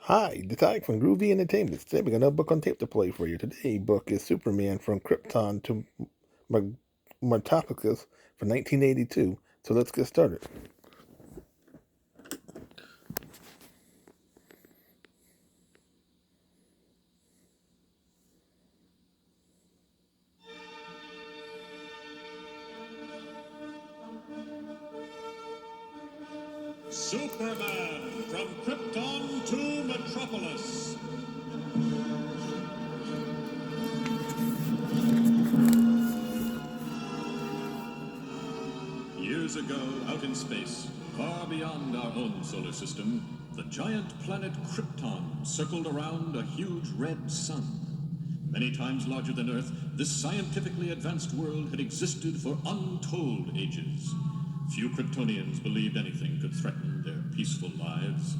Hi, the Tyke from Groovy Entertainment. Today we got another book on tape to play for you. Today's book is Superman from Krypton to Metropolis from 1982. So let's get started. Superman from Krypton to Metropolis. Years ago, out in space, far beyond our own solar system, the giant planet Krypton circled around a huge red sun. Many times larger than Earth, this scientifically advanced world had existed for untold ages. Few Kryptonians believed anything could threaten their peaceful lives.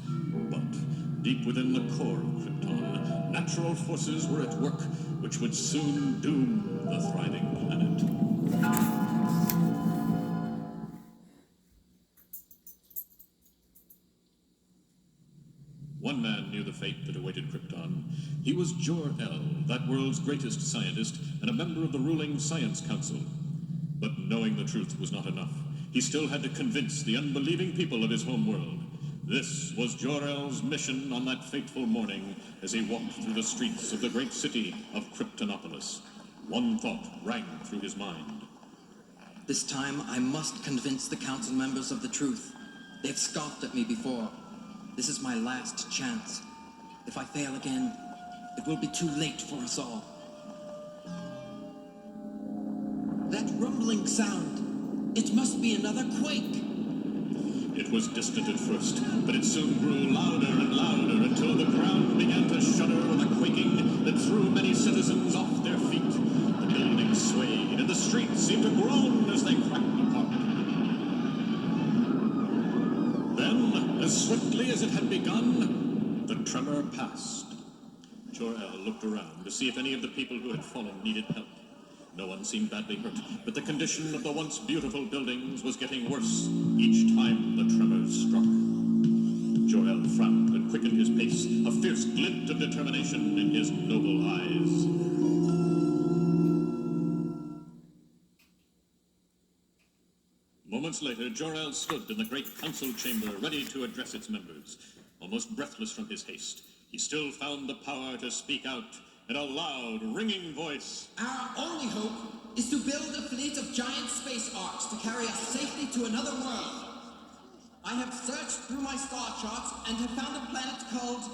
But deep within the core of Krypton, natural forces were at work which would soon doom the thriving planet. One man knew the fate that awaited Krypton. He was Jor-El, that world's greatest scientist and a member of the ruling Science Council. But knowing the truth was not enough. He still had to convince the unbelieving people of his homeworld. This was Jor-El's mission on that fateful morning as he walked through the streets of the great city of Kryptonopolis. One thought rang through his mind. This time I must convince the council members of the truth. They've scoffed at me before. This is my last chance. If I fail again, it will be too late for us all. That rumbling sound, it must be another quake. It was distant at first, but it soon grew louder and louder until the ground began to shudder with a quaking that threw many citizens off their feet. The buildings swayed, and the streets seemed to groan as they cracked apart. Then, as swiftly as it had begun, the tremor passed. Jor-El looked around to see if any of the people who had fallen needed help. No one seemed badly hurt, but the condition of the once beautiful buildings was getting worse each time the tremors struck. Jor-El frowned and quickened his pace, a fierce glint of determination in his noble eyes. Moments later, Jor-El stood in the great council chamber, ready to address its members. Almost breathless from his haste, he still found the power to speak out in a loud, ringing voice. Our only hope is to build a fleet of giant space arcs to carry us safely to another world. I have searched through my star charts and have found a planet called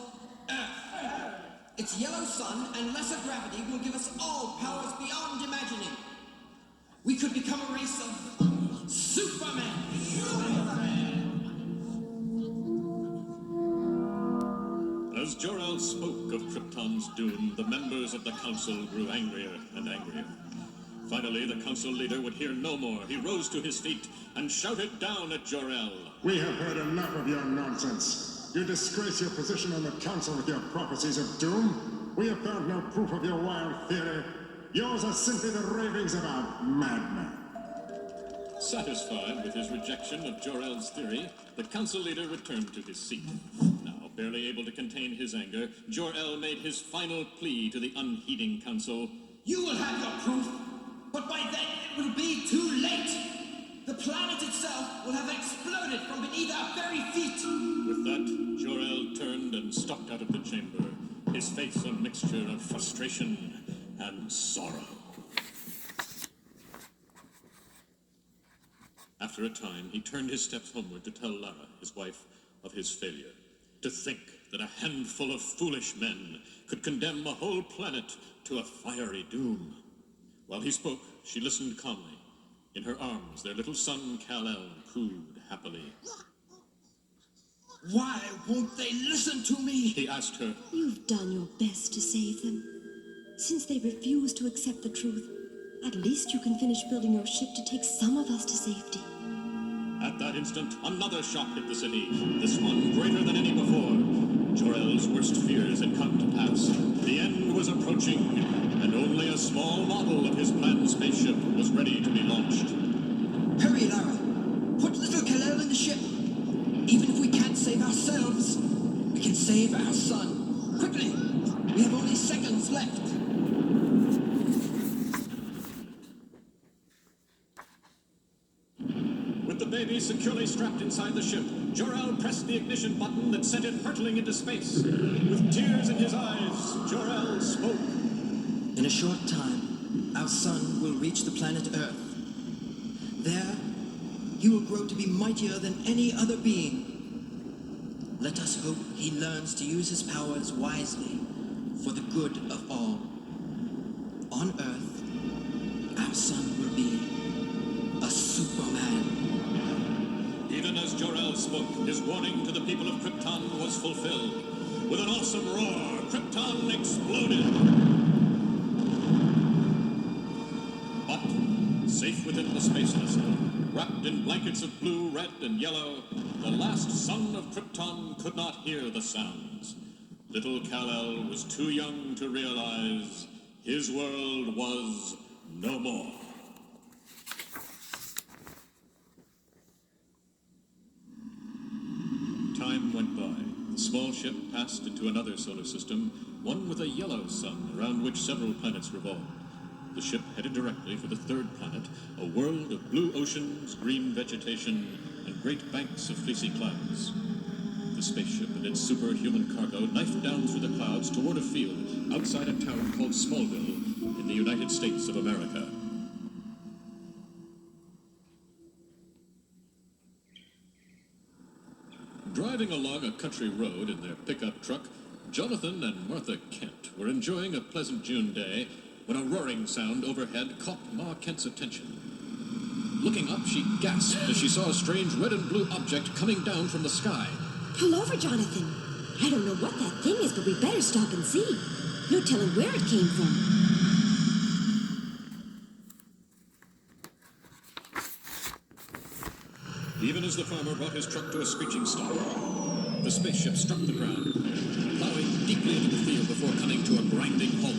Earth. Its yellow sun and lesser gravity will give us all powers beyond imagining. We could become a race of Superman. As Jor-El spoke of Krypton's doom, the members of the council grew angrier and angrier. Finally, the council leader would hear no more. He rose to his feet and shouted down at Jor-El. We have heard enough of your nonsense. You disgrace your position on the council with your prophecies of doom. We have found no proof of your wild theory. Yours are simply the ravings of a madman. Satisfied with his rejection of Jor-El's theory, the council leader returned to his seat. Now, barely able to contain his anger, Jor-El made his final plea to the unheeding council. You will have your proof, but by then it will be too late. The planet itself will have exploded from beneath our very feet. With that, Jor-El turned and stalked out of the chamber, his face a mixture of frustration and sorrow. After a time, he turned his steps homeward to tell Lara, his wife, of his failure. To think that a handful of foolish men could condemn a whole planet to a fiery doom. While he spoke, she listened calmly. In her arms, their little son, Kal-El, cooed happily. Why won't they listen to me? He asked her. You've done your best to save them. Since they refuse to accept the truth, at least you can finish building your ship to take some of us to safety. At that instant, another shock hit the city, this one greater than any before. Jor-El's worst fears had come to pass. The end was approaching, and only a small model of his planned spaceship was ready to be launched. Hurry, Lara. Put little Kal-El in the ship. Even if we can't save ourselves, we can Save our son! Quickly! We have only seconds left! With the baby securely strapped inside the ship, Jor-El pressed the ignition button that sent it hurtling into space. With tears in his eyes, Jor-El spoke. In a short time, our son will reach the planet Earth. There, he will grow to be mightier than any other being. Let us hope he learns to use his powers wisely for the good of all. On Earth, our son will be a Superman. Even as Jor-El spoke, his warning to the people of Krypton was fulfilled. With an awesome roar, Krypton exploded. But, safe within the space vessel, wrapped in blankets of blue, red, and yellow, the last son of Krypton could not hear the sounds. Little Kal-El was too young to realize his world was no more. Time went by. The small ship passed into another solar system, one with a yellow sun around which several planets revolved. The ship headed directly for the third planet, a world of blue oceans, green vegetation, and great banks of fleecy clouds. The spaceship and its superhuman cargo knifed down through the clouds toward a field outside a town called Smallville in the United States of America. Driving along a country road in their pickup truck, Jonathan and Martha Kent were enjoying a pleasant June day when a roaring sound overhead caught Ma Kent's attention. Looking up, she gasped as she saw a strange red and blue object coming down from the sky. Pull over, Jonathan. I don't know what that thing is, but we better stop and see. No telling where it came from. Even as the farmer brought his truck to a screeching stop, the spaceship struck the ground, plowing deeply into the field before coming to a grinding halt.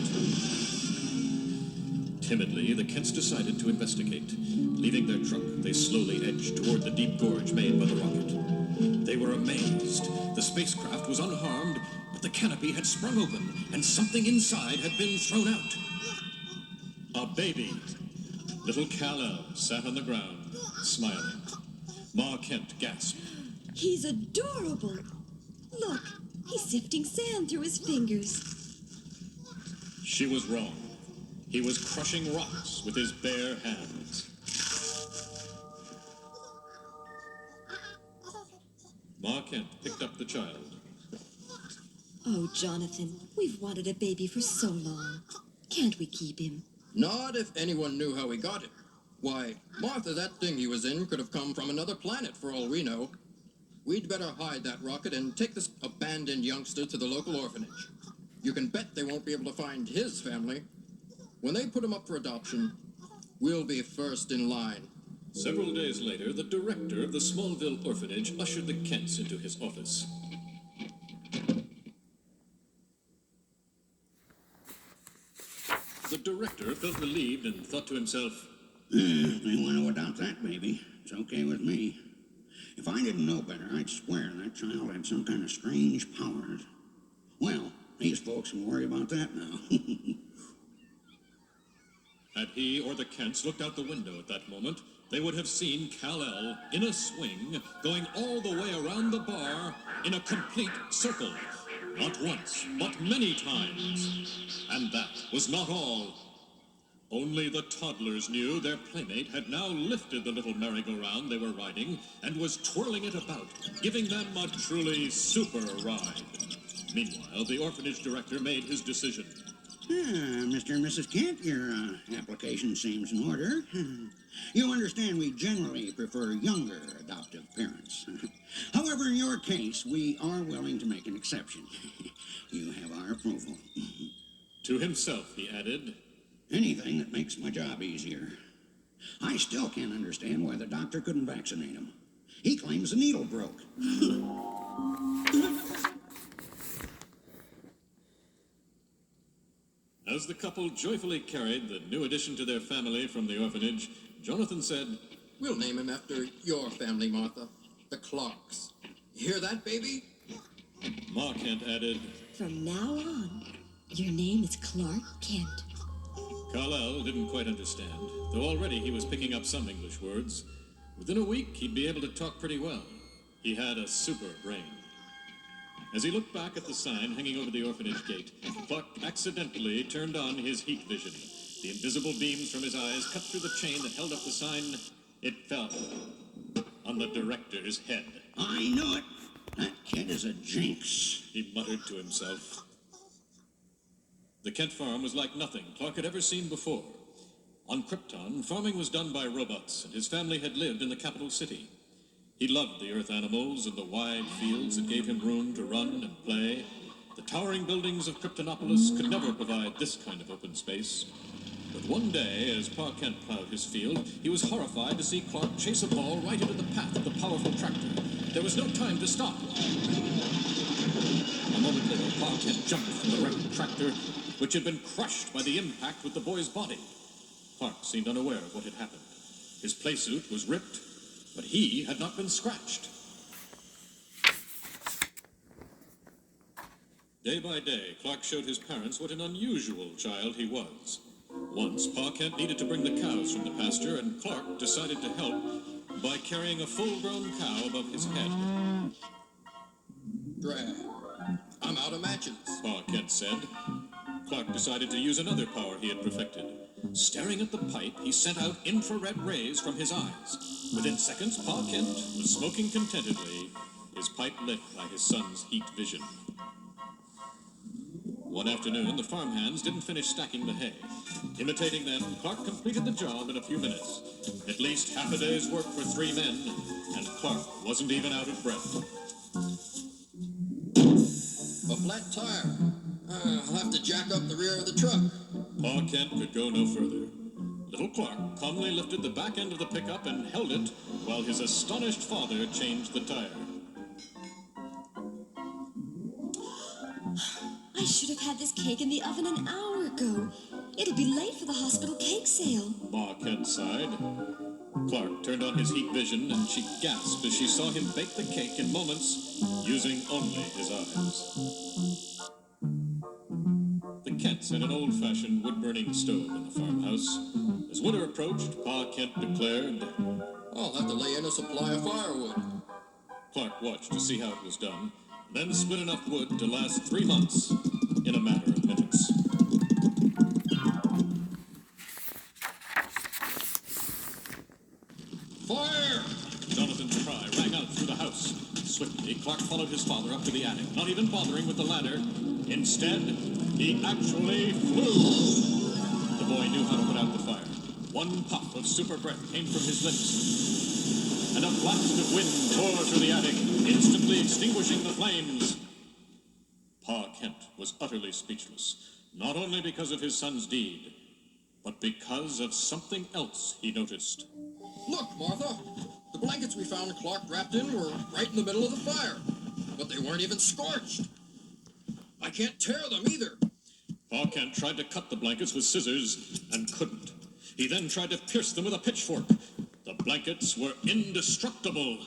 Timidly, the Kents decided to investigate. Leaving their truck, they slowly edged toward the deep gorge made by the rocket. They were amazed. The spacecraft was unharmed, but the canopy had sprung open, and something inside had been thrown out. A baby. Little Kal-El sat on the ground, smiling. Ma Kent gasped. He's adorable. Look, he's sifting sand through his fingers. She was wrong. He was crushing rocks with his bare hands. Ma Kent picked up the child. Oh, Jonathan, we've wanted a baby for so long. Can't we keep him? Not if anyone knew how he got it. Why, Martha, that thing he was in could have come from another planet for all we know. We'd better hide that rocket and take this abandoned youngster to the local orphanage. You can bet they won't be able to find his family. When they put him up for adoption, we'll be first in line. Several days later, the director of the Smallville orphanage ushered the Kents into his office. The director felt relieved and thought to himself, If they want to adopt that baby, it's okay with me. If I didn't know better, I'd swear that child had some kind of strange powers. Well, these folks can worry about that now. Had he or the Kents looked out the window at that moment, they would have seen Kal-El in a swing, going all the way around the bar in a complete circle. Not once, but many times. And that was not all. Only the toddlers knew their playmate had now lifted the little merry-go-round they were riding and was twirling it about, giving them a truly super ride. Meanwhile, the orphanage director made his decision. Mr. and Mrs. Kent, your application seems in order. You understand we generally prefer younger adoptive parents. However, in your case, we are willing to make an exception. You have our approval. To himself, he added, Anything that makes my job easier. I still can't understand why the doctor couldn't vaccinate him. He claims the needle broke. As the couple joyfully carried the new addition to their family from the orphanage, Jonathan said, We'll name him after your family, Martha. The Clarks. Hear that, baby? Ma Kent added, From now on, your name is Clark Kent. Kal-El didn't quite understand, though already he was picking up some English words. Within a week, he'd be able to talk pretty well. He had a super brain. As he looked back at the sign hanging over the orphanage gate, Clark accidentally turned on his heat vision. The invisible beams from his eyes cut through the chain that held up the sign. It fell on the director's head. I knew it. That kid is a jinx. He muttered to himself. The Kent farm was like nothing Clark had ever seen before. On Krypton, farming was done by robots, and his family had lived in the capital city. He loved the earth animals and the wide fields that gave him room to run and play. The towering buildings of Kryptonopolis could never provide this kind of open space. But one day, as Pa Kent plowed his field, he was horrified to see Clark chase a ball right into the path of the powerful tractor. There was no time to stop. A moment later, Pa Kent jumped from the wrecked tractor, which had been crushed by the impact with the boy's body. Clark seemed unaware of what had happened. His playsuit was ripped, but he had not been scratched. Day by day, Clark showed his parents what an unusual child he was. Once, Pa Kent needed to bring the cows from the pasture, and Clark decided to help by carrying a full-grown cow above his head. Drag. I'm out of matches. Pa Kent said. Clark decided to use another power he had perfected. Staring at the pipe, he sent out infrared rays from his eyes. Within seconds, Pa Kent was smoking contentedly, his pipe lit by his son's heat vision. One afternoon, the farmhands didn't finish stacking the hay. Imitating them, Clark completed the job in a few minutes. At least half a day's work for 3 men, and Clark wasn't even out of breath. A flat tire. I'll have to jack up the rear of the truck. Pa Kent could go no further. Little Clark calmly lifted the back end of the pickup and held it while his astonished father changed the tire. I should have had this cake in the oven an hour ago. It'll be late for the hospital cake sale. Ma Kent sighed. Clark turned on his heat vision, and she gasped as she saw him bake the cake in moments, using only his eyes. The Kents had an old-fashioned wood-burning stove in the farmhouse. As winter approached, Pa Kent declared, I'll have to lay in a supply of firewood. Clark watched to see how it was done, then split enough wood to last 3 months in a matter of minutes. Fire! Jonathan's cry rang out through the house. Swiftly, Clark followed his father up to the attic, not even bothering with the ladder. Instead, he actually flew. The boy knew how to put out the fire. One puff of super breath came from his lips, and a blast of wind tore through the attic, instantly extinguishing the flames. Pa Kent was utterly speechless, not only because of his son's deed, but because of something else he noticed. Look, Martha. The blankets we found Clark wrapped in were right in the middle of the fire. But they weren't even scorched. I can't tear them either. Pa Kent tried to cut the blankets with scissors and couldn't. He then tried to pierce them with a pitchfork. The blankets were indestructible.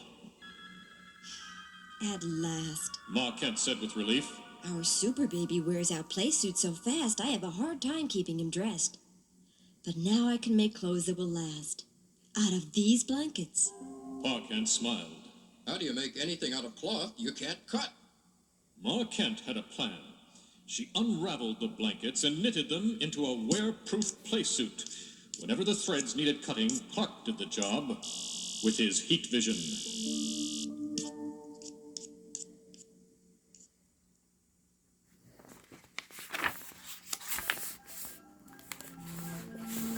At last. Ma Kent said with relief. Our super baby wears out playsuits so fast I have a hard time keeping him dressed. But now I can make clothes that will last. Out of these blankets. Pa Kent smiled. How do you make anything out of cloth you can't cut? Ma Kent had a plan. She unraveled the blankets and knitted them into a wear-proof playsuit. Whenever the threads needed cutting, Clark did the job with his heat vision.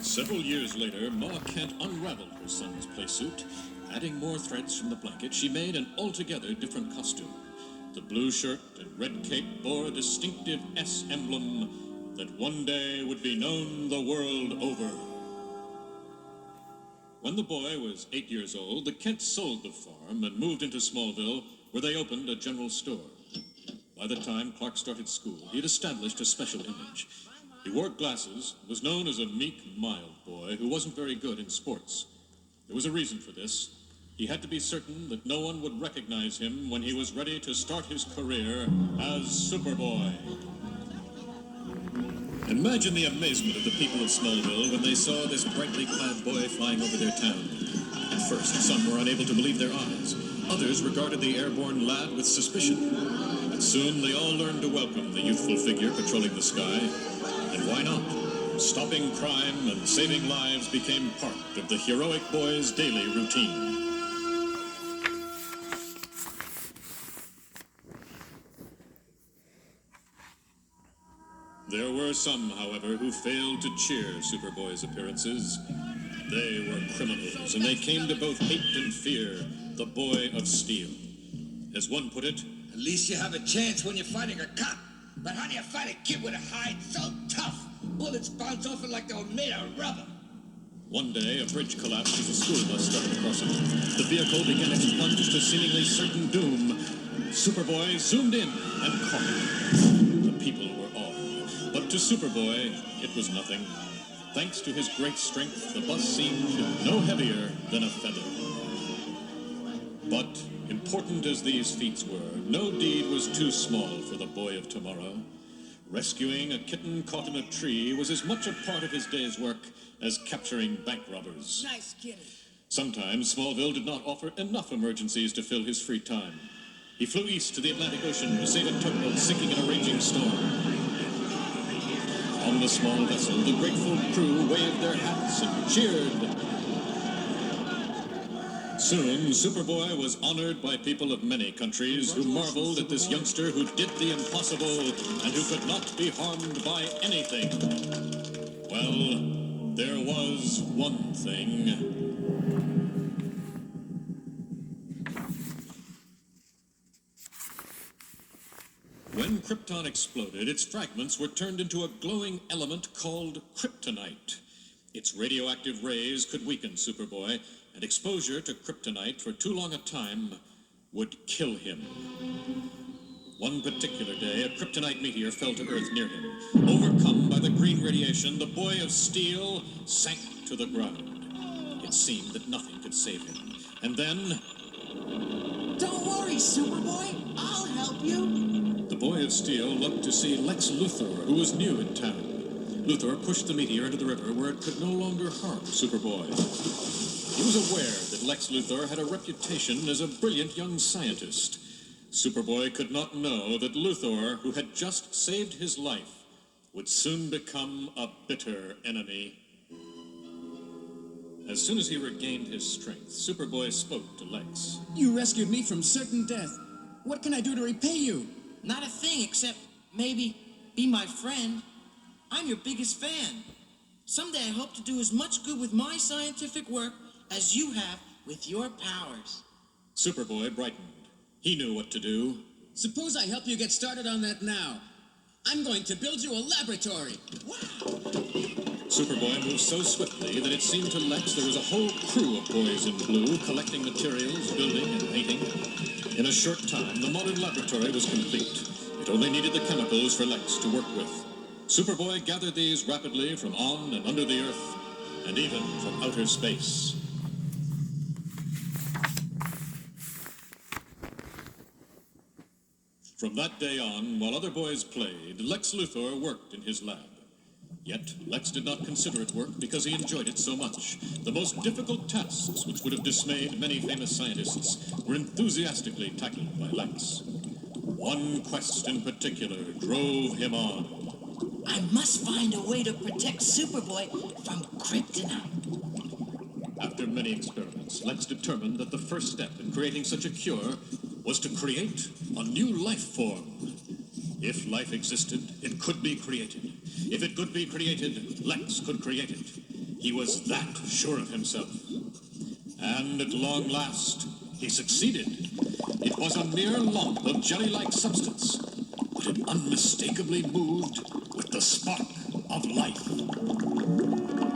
Several years later, Ma Kent unraveled her son's playsuit. Adding more threads from the blanket, she made an altogether different costume. The blue shirt and red cape bore a distinctive S emblem that one day would be known the world over. When the boy was 8 years old, the Kents sold the farm and moved into Smallville, where they opened a general store. By the time Clark started school, he had established a special image. He wore glasses, was known as a meek, mild boy who wasn't very good in sports. There was a reason for this. He had to be certain that no one would recognize him when he was ready to start his career as Superboy. Imagine the amazement of the people of Smallville when they saw this brightly clad boy flying over their town. At first, some were unable to believe their eyes. Others regarded the airborne lad with suspicion. But soon they all learned to welcome the youthful figure patrolling the sky. And why not? Stopping crime and saving lives became part of the heroic boy's daily routine. There were some, however, who failed to cheer Superboy's appearances. They were criminals, and they came to both hate and fear the Boy of Steel. As one put it, At least you have a chance when you're fighting a cop. But how do you fight a kid with a hide so tough? Bullets bounce off it like they were made of rubber. one day a bridge collapsed as a school bus started crossing. The vehicle began its plunge to seemingly certain doom. Superboy zoomed in and caught it. The people were awed. But to Superboy, it was nothing. Thanks to his great strength, the bus seemed no heavier than a feather. But, important as these feats were, no deed was too small for the boy of tomorrow. Rescuing a kitten caught in a tree was as much a part of his day's work as capturing bank robbers. Nice kitty. Sometimes Smallville did not offer enough emergencies to fill his free time. He flew east to the Atlantic Ocean to save a tugboat sinking in a raging storm. On the small vessel, the grateful crew waved their hats and cheered. Soon, Superboy was honored by people of many countries who marveled at this youngster who did the impossible and who could not be harmed by anything. Well, there was one thing. When Krypton exploded, its fragments were turned into a glowing element called kryptonite. Its radioactive rays could weaken Superboy, and exposure to kryptonite for too long a time would kill him. One particular day, a kryptonite meteor fell to Earth near him. Overcome by the green radiation, the Boy of Steel sank to the ground. It seemed that nothing could save him. And then... Don't worry, Superboy. I'll help you. The Boy of Steel looked to see Lex Luthor, who was new in town. Luthor pushed the meteor into the river where it could no longer harm Superboy. He was aware that Lex Luthor had a reputation as a brilliant young scientist. Superboy could not know that Luthor, who had just saved his life, would soon become a bitter enemy. As soon as he regained his strength, Superboy spoke to Lex. You rescued me from certain death. What can I do to repay you? Not a thing except maybe be my friend. I'm your biggest fan. Someday I hope to do as much good with my scientific work as you have with your powers. Superboy brightened. He knew what to do. Suppose I help you get started on that now. I'm going to build you a laboratory. Wow! Superboy moved so swiftly that it seemed to Lex there was a whole crew of boys in blue collecting materials, building, and painting. In a short time, the modern laboratory was complete. It only needed the chemicals for Lex to work with. Superboy gathered these rapidly from on and under the Earth, and even from outer space. From that day on, while other boys played, Lex Luthor worked in his lab. Yet, Lex did not consider it work because he enjoyed it so much. The most difficult tasks, which would have dismayed many famous scientists, were enthusiastically tackled by Lex. One quest in particular drove him on. I must find a way to protect Superboy from kryptonite. After many experiments, Lex determined that the first step in creating such a cure was to create a new life form. If life existed, it could be created. If it could be created, Lex could create it. He was that sure of himself. And at long last, he succeeded. It was a mere lump of jelly-like substance, but it unmistakably moved with the spark of life.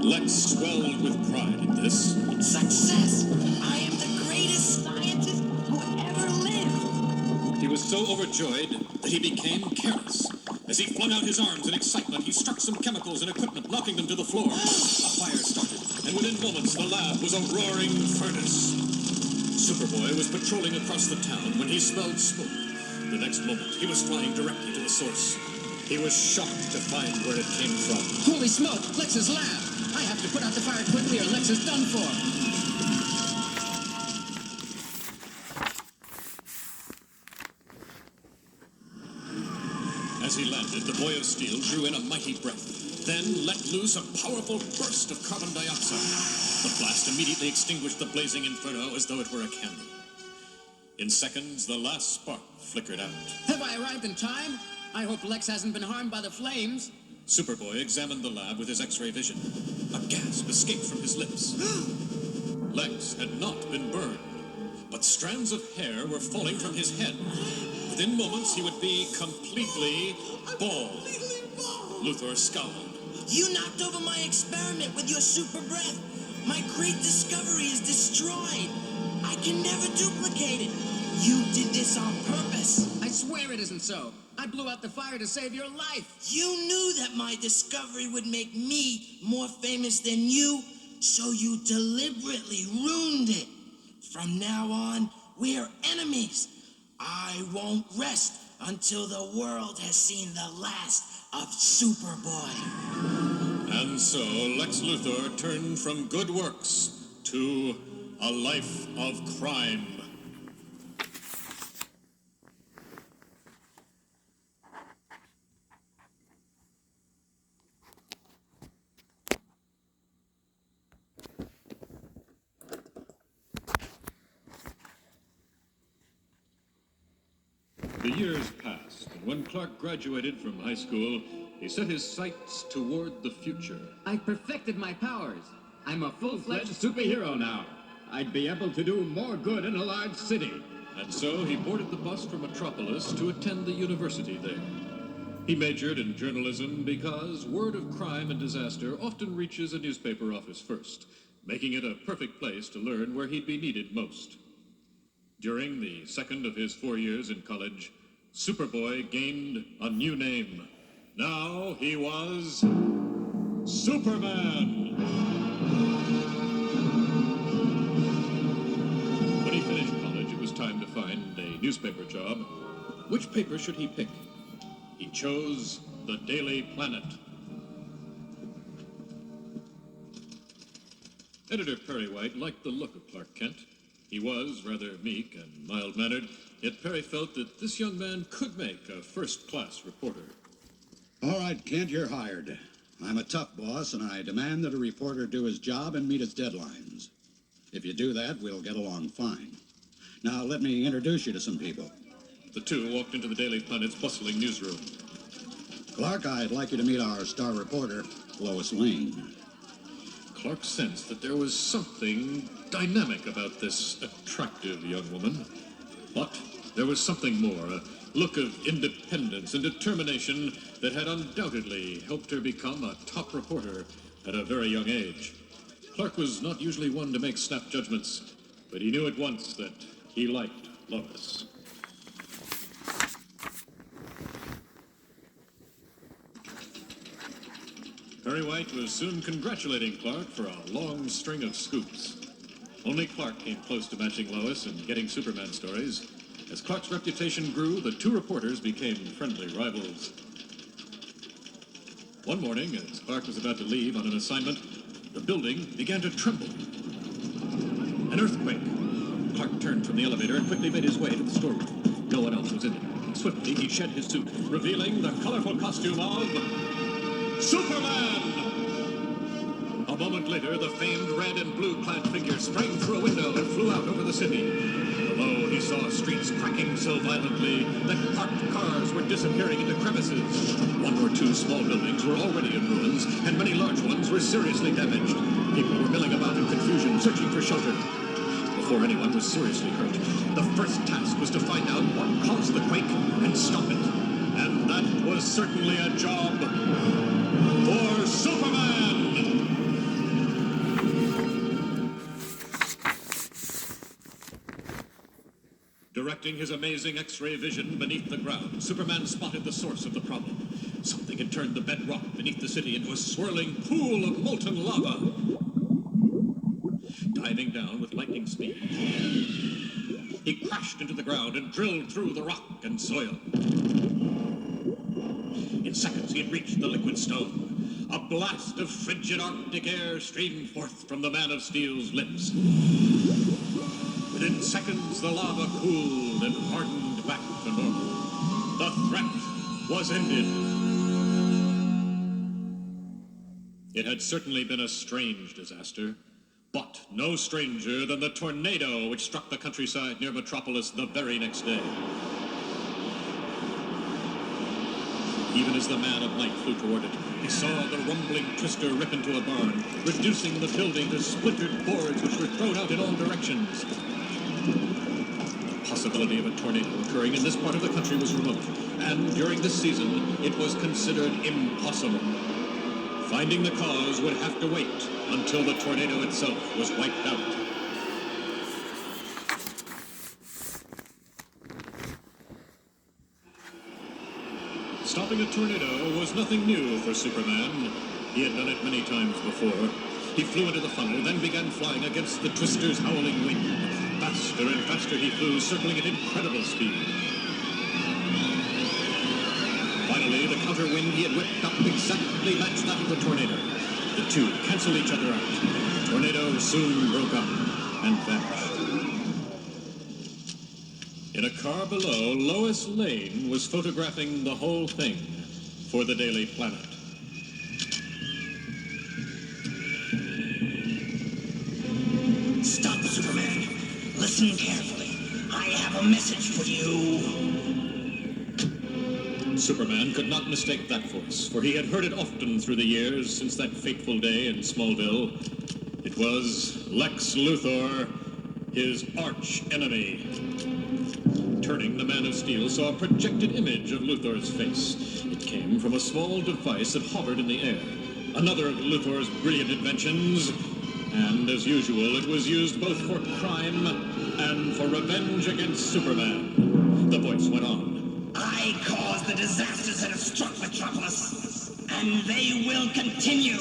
Lex swelled with pride at this. Success! I am the greatest scientist who ever lived! He was so overjoyed that he became careless. As he flung out his arms in excitement, he struck some chemicals and equipment, knocking them to the floor. A fire started, and within moments the lab was a roaring furnace. Superboy was patrolling across the town when he smelled smoke. The next moment, he was flying directly to the source. He was shocked to find where it came from. Holy smoke! Lex's lab! I have to put out the fire quickly or Lex is done for. As he landed, the Boy of Steel drew in a mighty breath, then let loose a powerful burst of carbon dioxide. The blast immediately extinguished the blazing inferno as though it were a candle. In seconds, the last spark flickered out. Have I arrived in time? I hope Lex hasn't been harmed by the flames. Superboy examined the lab with his X-ray vision. A gasp escaped from his lips. Lex had not been burned, but strands of hair were falling from his head. Within moments, he would be completely bald. Luthor scowled. You knocked over my experiment with your super breath. My great discovery is destroyed. I can never duplicate it. You did this on purpose. I swear it isn't so. I blew out the fire to save your life. You knew that my discovery would make me more famous than you, so you deliberately ruined it. From now on, we're enemies. I won't rest until the world has seen the last of Superboy. And so Lex Luthor turned from good works to a life of crime. The years passed, and when Clark graduated from high school, he set his sights toward the future. I perfected my powers. I'm a full-fledged superhero now. I'd be able to do more good in a large city. And so he boarded the bus for Metropolis to attend the university there. He majored in journalism because word of crime and disaster often reaches a newspaper office first, making it a perfect place to learn where he'd be needed most. During the second of his 4 years in college, Superboy gained a new name. Now he was Superman! When he finished college, it was time to find a newspaper job. Which paper should he pick? He chose the Daily Planet. Editor Perry White liked the look of Clark Kent. He was rather meek and mild-mannered, yet Perry felt that this young man could make a first-class reporter. All right, Kent, you're hired. I'm a tough boss, and I demand that a reporter do his job and meet his deadlines. If you do that, we'll get along fine. Now, let me introduce you to some people. The two walked into the Daily Planet's bustling newsroom. Clark, I'd like you to meet our star reporter, Lois Lane. Clark sensed that there was something dynamic about this attractive young woman. But there was something more, a look of independence and determination that had undoubtedly helped her become a top reporter at a very young age. Clark was not usually one to make snap judgments, but he knew at once that he liked Lois. Perry White was soon congratulating Clark for a long string of scoops. Only Clark came close to matching Lois and getting Superman stories. As Clark's reputation grew, the two reporters became friendly rivals. One morning, as Clark was about to leave on an assignment, the building began to tremble. An earthquake. Clark turned from the elevator and quickly made his way to the storeroom. No one else was in it. Swiftly, he shed his suit, revealing the colorful costume of Superman! A moment later, the famed red and blue-clad figure sprang through a window and flew out over the city. Below, he saw streets cracking so violently that parked cars were disappearing into crevices. One or two small buildings were already in ruins, and many large ones were seriously damaged. People were milling about in confusion, searching for shelter. Before anyone was seriously hurt, the first task was to find out what caused the quake and stop it. And that was certainly a job for Superman! Directing his amazing X-ray vision beneath the ground, Superman spotted the source of the problem. Something had turned the bedrock beneath the city into a swirling pool of molten lava. diving down with lightning speed. He crashed into the ground and drilled through the rock and soil. In seconds, he had reached the liquid stone. A blast of frigid Arctic air streamed forth from the Man of Steel's lips. Within seconds, the lava cooled and hardened back to normal. The threat was ended. It had certainly been a strange disaster, but no stranger than the tornado which struck the countryside near Metropolis the very next day. Even as the man of might flew toward it, he saw the rumbling twister rip into a barn, reducing the building to splintered boards which were thrown out in all directions. The possibility of a tornado occurring in this part of the country was remote, and during this season, it was considered impossible. Finding the cause would have to wait until the tornado itself was wiped out. Stopping a tornado was nothing new for Superman. He had done it many times before. He flew into the funnel, then began flying against the twister's howling wind. Faster and faster he flew, circling at incredible speed. Finally, the counter wind he had whipped up exactly matched that of the tornado. The two canceled each other out. The tornado soon broke up and vanished. In a car below, Lois Lane was photographing the whole thing for the Daily Planet. Stop, Superman. Listen carefully. I have a message for you. Superman could not mistake that voice, for he had heard it often through the years since that fateful day in Smallville. It was Lex Luthor, his arch enemy. Turning, the Man of Steel saw a projected image of Luthor's face. It came from a small device that hovered in the air. Another of Luthor's brilliant inventions, and as usual, it was used both for crime and for revenge against Superman. The voice went on. I caused the disasters that have struck Metropolis, and they will continue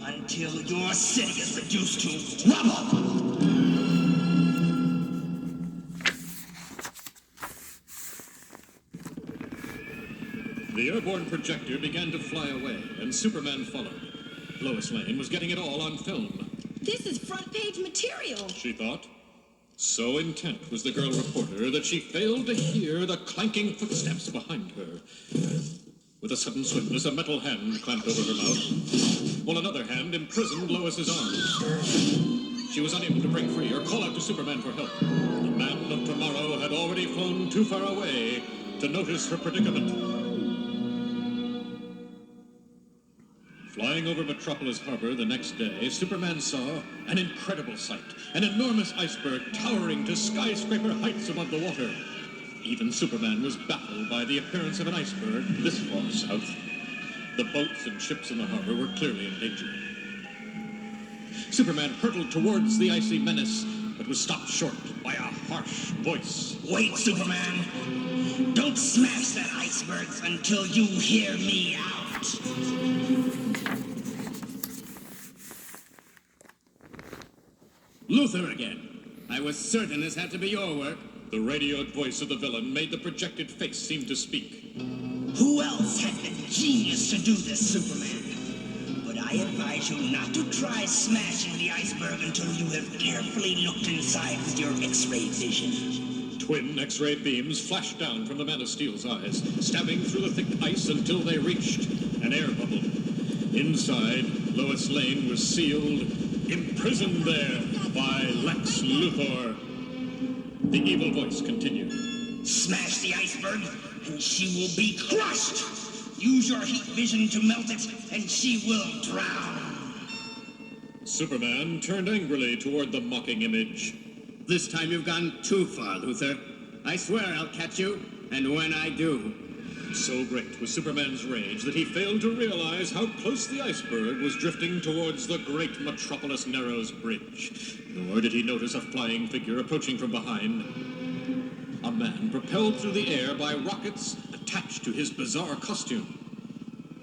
until your city is reduced to rubble. The airborne projector began to fly away, and Superman followed. Lois Lane was getting it all on film. This is front-page material. She thought. So intent was the girl reporter that she failed to hear the clanking footsteps behind her. With a sudden swiftness, a metal hand clamped over her mouth, while another hand imprisoned Lois's arms. She was unable to break free or call out to Superman for help. The man of tomorrow had already flown too far away to notice her predicament. Flying over Metropolis Harbor the next day, Superman saw an incredible sight. An enormous iceberg towering to skyscraper heights above the water. Even Superman was baffled by the appearance of an iceberg this far south. The boats and ships in the harbor were clearly in danger. Superman hurtled towards the icy menace, but was stopped short by a harsh voice. Wait, Superman. Don't smash that iceberg until you hear me out. Luthor again. I was certain this had to be your work. The radioed voice of the villain made the projected face seem to speak. Who else has the genius to do this, Superman? But I advise you not to try smashing the iceberg until you have carefully looked inside with your X-ray vision. Twin X-ray beams flashed down from the Man of Steel's eyes, stabbing through the thick ice until they reached an air bubble. Inside, Lois Lane was sealed, imprisoned there by Lex Luthor. The evil voice continued. Smash the iceberg, and she will be crushed. Use your heat vision to melt it, and she will drown. Superman turned angrily toward the mocking image. This time you've gone too far, Luthor. I swear I'll catch you, and when I do... So great was Superman's rage that he failed to realize how close the iceberg was drifting towards the great Metropolis Narrows Bridge. Nor did he notice a flying figure approaching from behind. A man propelled through the air by rockets attached to his bizarre costume.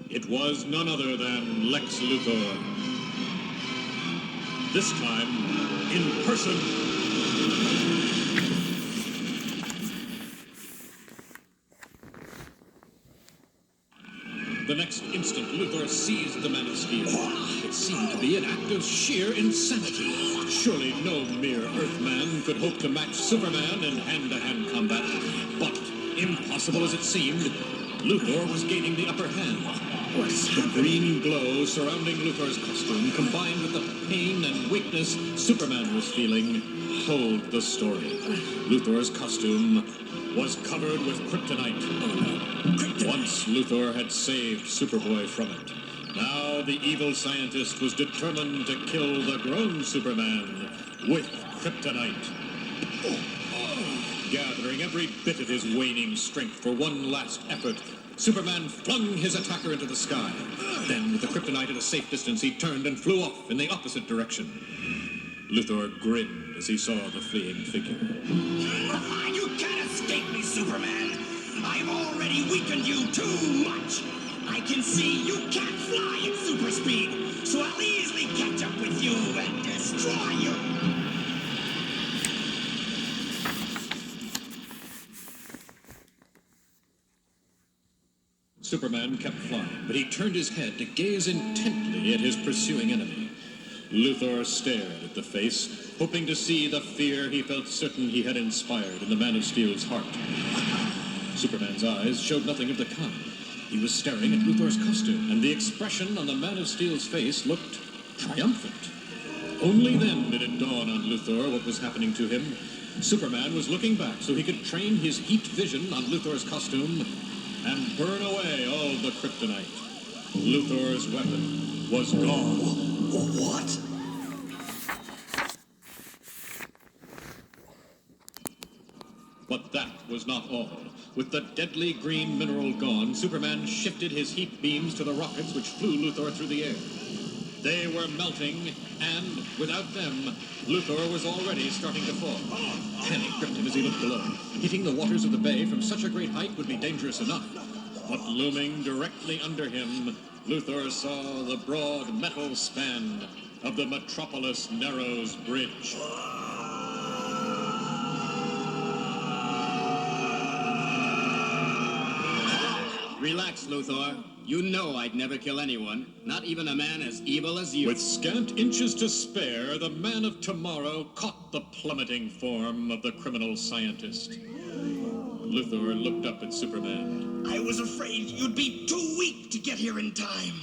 It was none other than Lex Luthor. this time in person. The next instant, Luthor seized the Man of Steel. It seemed to be an act of sheer insanity. Surely no mere Earthman could hope to match Superman in hand-to-hand combat. But, impossible as it seemed, Luthor was gaining the upper hand. The green glow surrounding Luthor's costume, combined with the pain and weakness Superman was feeling, told the story. Luthor's costume was covered with kryptonite. Once Luthor had saved Superboy from it. Now the evil scientist was determined to kill the grown Superman with kryptonite. Gathering every bit of his waning strength for one last effort, Superman flung his attacker into the sky. Then, with the kryptonite at a safe distance, he turned and flew off in the opposite direction. Luthor grinned as he saw the fleeing figure. You can't escape me, Superman! I've already weakened you too much! I can see you can't fly at super speed, so I'll easily catch up with you and destroy you! Superman kept flying, but he turned his head to gaze intently at his pursuing enemy. Luthor stared at the face, hoping to see the fear he felt certain he had inspired in the Man of Steel's heart. Superman's eyes showed nothing of the kind. He was staring at Luthor's costume, and the expression on the Man of Steel's face looked triumphant. Only then did it dawn on Luthor what was happening to him. Superman was looking back so he could train his heat vision on Luthor's costume and burn away all the kryptonite. Luthor's weapon was gone. What? But that was not all. With the deadly green mineral gone, Superman shifted his heat beams to the rockets which flew Luthor through the air. They were melting, and without them, Luthor was already starting to fall. Panic gripped him as he looked below. Hitting the waters of the bay from such a great height would be dangerous enough. But looming directly under him, Luthor saw the broad metal span of the Metropolis Narrows Bridge. Relax, Luthor. You know I'd never kill anyone, not even a man as evil as you. With scant inches to spare, the Man of Tomorrow caught the plummeting form of the criminal scientist. Luthor looked up at Superman. I was afraid you'd be too weak to get here in time.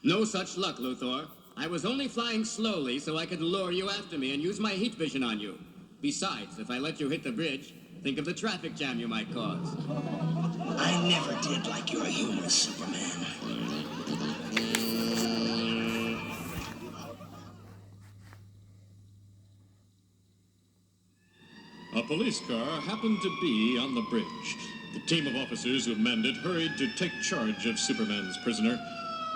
No such luck, Luthor. I was only flying slowly so I could lure you after me and use my heat vision on you. Besides, if I let you hit the bridge, think of the traffic jam you might cause. I never did like your humor, Superman. A police car happened to be on the bridge. The team of officers who manned it hurried to take charge of Superman's prisoner.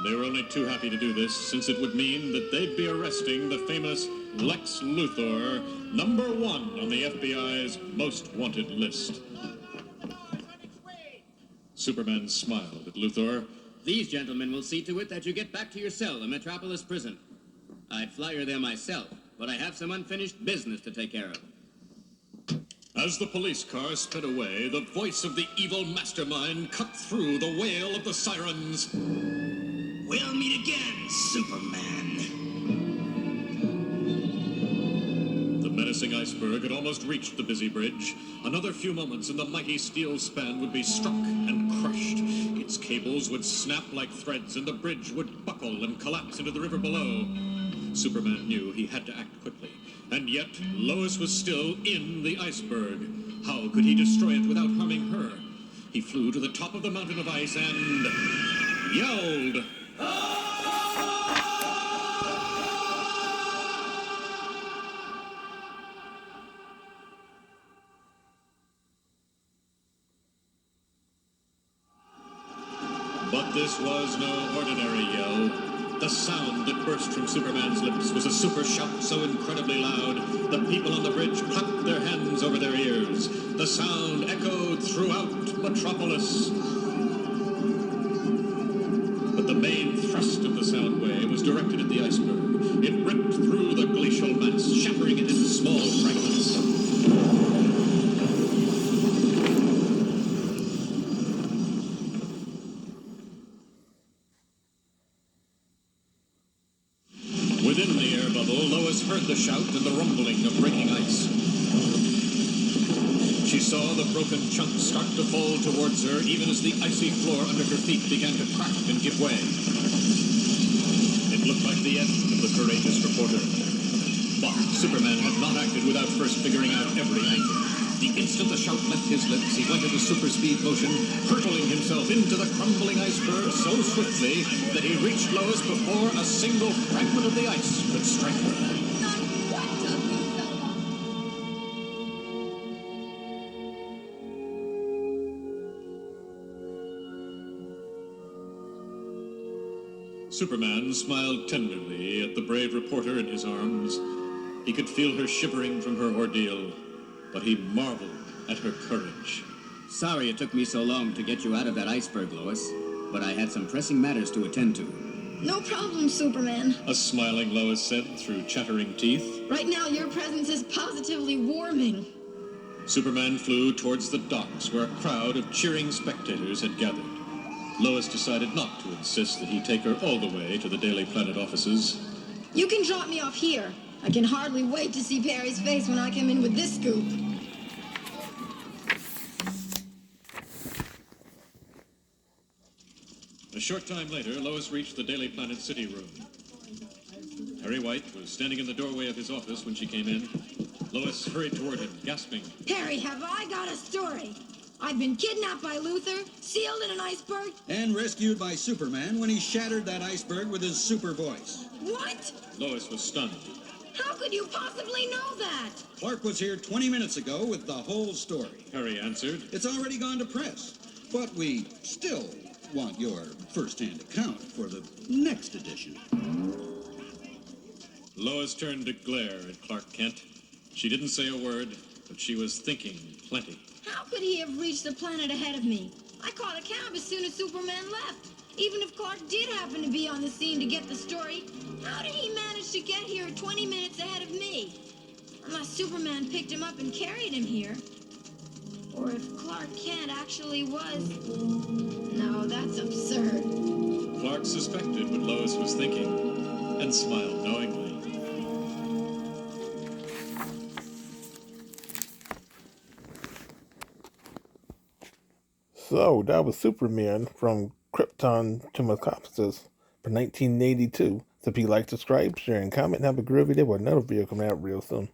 They were only too happy to do this, since it would mean that they'd be arresting the famous Lex Luthor, #1 on the FBI's most wanted list. Superman smiled at Luthor. These gentlemen will see to it that you get back to your cell in Metropolis prison. I'd fly you there myself, but I have some unfinished business to take care of. As the police car sped away, the voice of the evil mastermind cut through the wail of the sirens. We'll meet again, Superman. The menacing iceberg had almost reached the busy bridge. Another few moments and the mighty steel span would be struck and crushed. Its cables would snap like threads and the bridge would buckle and collapse into the river below. Superman knew he had to act quickly. And yet, Lois was still in the iceberg. How could he destroy it without harming her? He flew to the top of the mountain of ice and yelled. But this was no ordinary yell. The sound that burst from Superman's lips was a super shout so incredibly loud, the people on the bridge clapped their hands over their ears. The sound echoed throughout Metropolis. But the main thrust of the sound wave was directed at the iceberg. It ripped through the glacial heard the shout and the rumbling of breaking ice. She saw the broken chunks start to fall towards her, even as the icy floor under her feet began to crack and give way. It looked like the end of the courageous reporter. But Superman had not acted without first figuring out every angle. The instant the shout left his lips, he went into super-speed motion, hurtling himself into the crumbling iceberg so swiftly that he reached Lois before a single fragment of the ice could strike her. Superman smiled tenderly at the brave reporter in his arms. He could feel her shivering from her ordeal, but he marveled at her courage. Sorry it took me so long to get you out of that iceberg, Lois, but I had some pressing matters to attend to. No problem, Superman. A smiling Lois said through chattering teeth. Right now, your presence is positively warming. Superman flew towards the docks where a crowd of cheering spectators had gathered. Lois decided not to insist that he take her all the way to the Daily Planet offices. You can drop me off here. I can hardly wait to see Perry's face when I come in with this scoop. A short time later, Lois reached the Daily Planet City room. Perry White was standing in the doorway of his office when she came in. Lois hurried toward him, gasping. Perry, have I got a story? I've been kidnapped by Luthor, sealed in an iceberg. And rescued by Superman when he shattered that iceberg with his super voice. What? Lois was stunned. How could you possibly know that? Clark was here 20 minutes ago with the whole story. Perry answered. It's already gone to press, but we still want your first-hand account for the next edition. Lois turned to glare at Clark Kent. She didn't say a word, but she was thinking plenty. How could he have reached the planet ahead of me? I caught a cab as soon as Superman left. Even if Clark did happen to be on the scene to get the story, how did he manage to get here 20 minutes ahead of me? Unless Superman picked him up and carried him here. Or if Clark Kent actually was... No, that's absurd. Clark suspected what Lois was thinking and smiled knowingly. So, that was Superman from Krypton to Metropolis for 1982. So if you like, subscribe, share, and comment, and have a groovy day with another video coming out real soon.